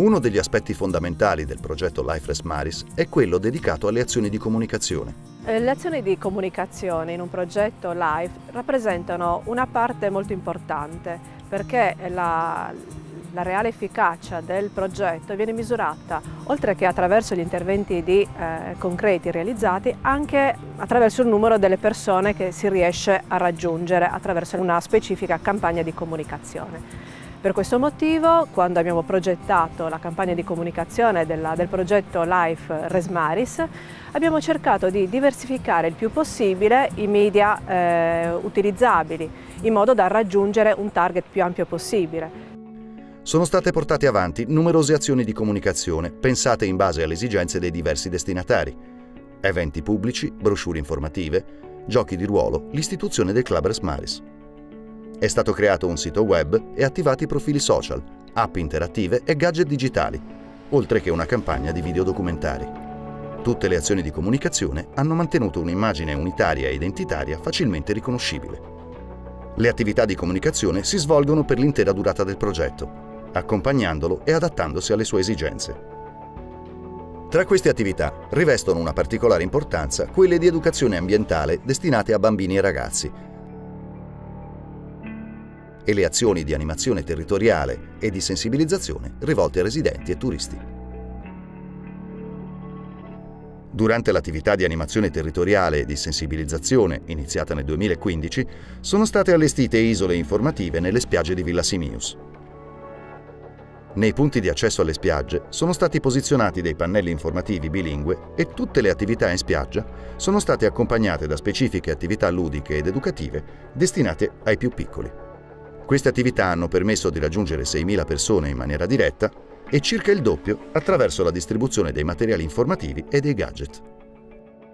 Uno degli aspetti fondamentali del progetto Life Res Maris è quello dedicato alle azioni di comunicazione. Le azioni di comunicazione in un progetto LIFE rappresentano una parte molto importante perché la reale efficacia del progetto viene misurata, oltre che attraverso gli interventi concreti realizzati, anche attraverso il numero delle persone che si riesce a raggiungere attraverso una specifica campagna di comunicazione. Per questo motivo, quando abbiamo progettato la campagna di comunicazione del progetto Life Res Maris, abbiamo cercato di diversificare il più possibile i media utilizzabili, in modo da raggiungere un target più ampio possibile. Sono state portate avanti numerose azioni di comunicazione pensate in base alle esigenze dei diversi destinatari. Eventi pubblici, brochure informative, giochi di ruolo, l'istituzione del Club Res Maris. È stato creato un sito web e attivati profili social, app interattive e gadget digitali, oltre che una campagna di videodocumentari. Tutte le azioni di comunicazione hanno mantenuto un'immagine unitaria e identitaria facilmente riconoscibile. Le attività di comunicazione si svolgono per l'intera durata del progetto, accompagnandolo e adattandosi alle sue esigenze. Tra queste attività rivestono una particolare importanza quelle di educazione ambientale destinate a bambini e ragazzi, e le azioni di animazione territoriale e di sensibilizzazione rivolte a residenti e turisti. Durante l'attività di animazione territoriale e di sensibilizzazione, iniziata nel 2015, sono state allestite isole informative nelle spiagge di Villa Simius. Nei punti di accesso alle spiagge sono stati posizionati dei pannelli informativi bilingue e tutte le attività in spiaggia sono state accompagnate da specifiche attività ludiche ed educative destinate ai più piccoli. Queste attività hanno permesso di raggiungere 6.000 persone in maniera diretta e circa il doppio attraverso la distribuzione dei materiali informativi e dei gadget.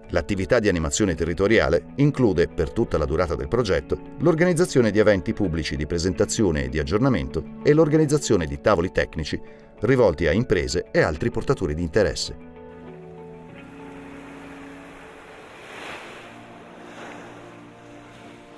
L'attività di animazione territoriale include, per tutta la durata del progetto, l'organizzazione di eventi pubblici di presentazione e di aggiornamento e l'organizzazione di tavoli tecnici rivolti a imprese e altri portatori di interesse.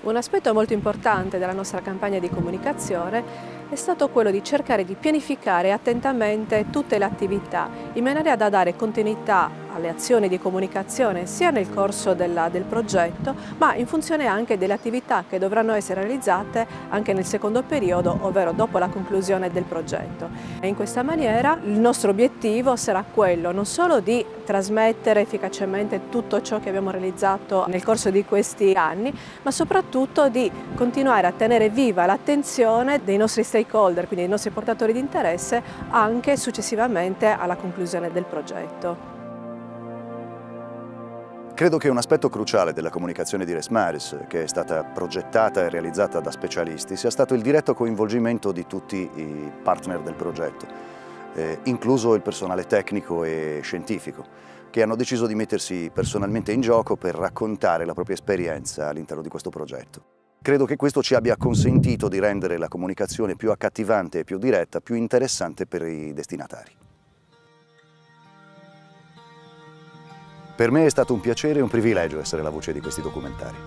Un aspetto molto importante della nostra campagna di comunicazione è stato quello di cercare di pianificare attentamente tutte le attività in maniera da dare continuità alle azioni di comunicazione sia nel corso del progetto, ma in funzione anche delle attività che dovranno essere realizzate anche nel secondo periodo, ovvero dopo la conclusione del progetto. E in questa maniera il nostro obiettivo sarà quello non solo di trasmettere efficacemente tutto ciò che abbiamo realizzato nel corso di questi anni, ma soprattutto di continuare a tenere viva l'attenzione dei nostri stakeholder, quindi dei nostri portatori di interesse, anche successivamente alla conclusione del progetto. Credo che un aspetto cruciale della comunicazione di Res Maris, che è stata progettata e realizzata da specialisti, sia stato il diretto coinvolgimento di tutti i partner del progetto, incluso il personale tecnico e scientifico, che hanno deciso di mettersi personalmente in gioco per raccontare la propria esperienza all'interno di questo progetto. Credo che questo ci abbia consentito di rendere la comunicazione più accattivante e più diretta, più interessante per i destinatari. Per me è stato un piacere e un privilegio essere la voce di questi documentari.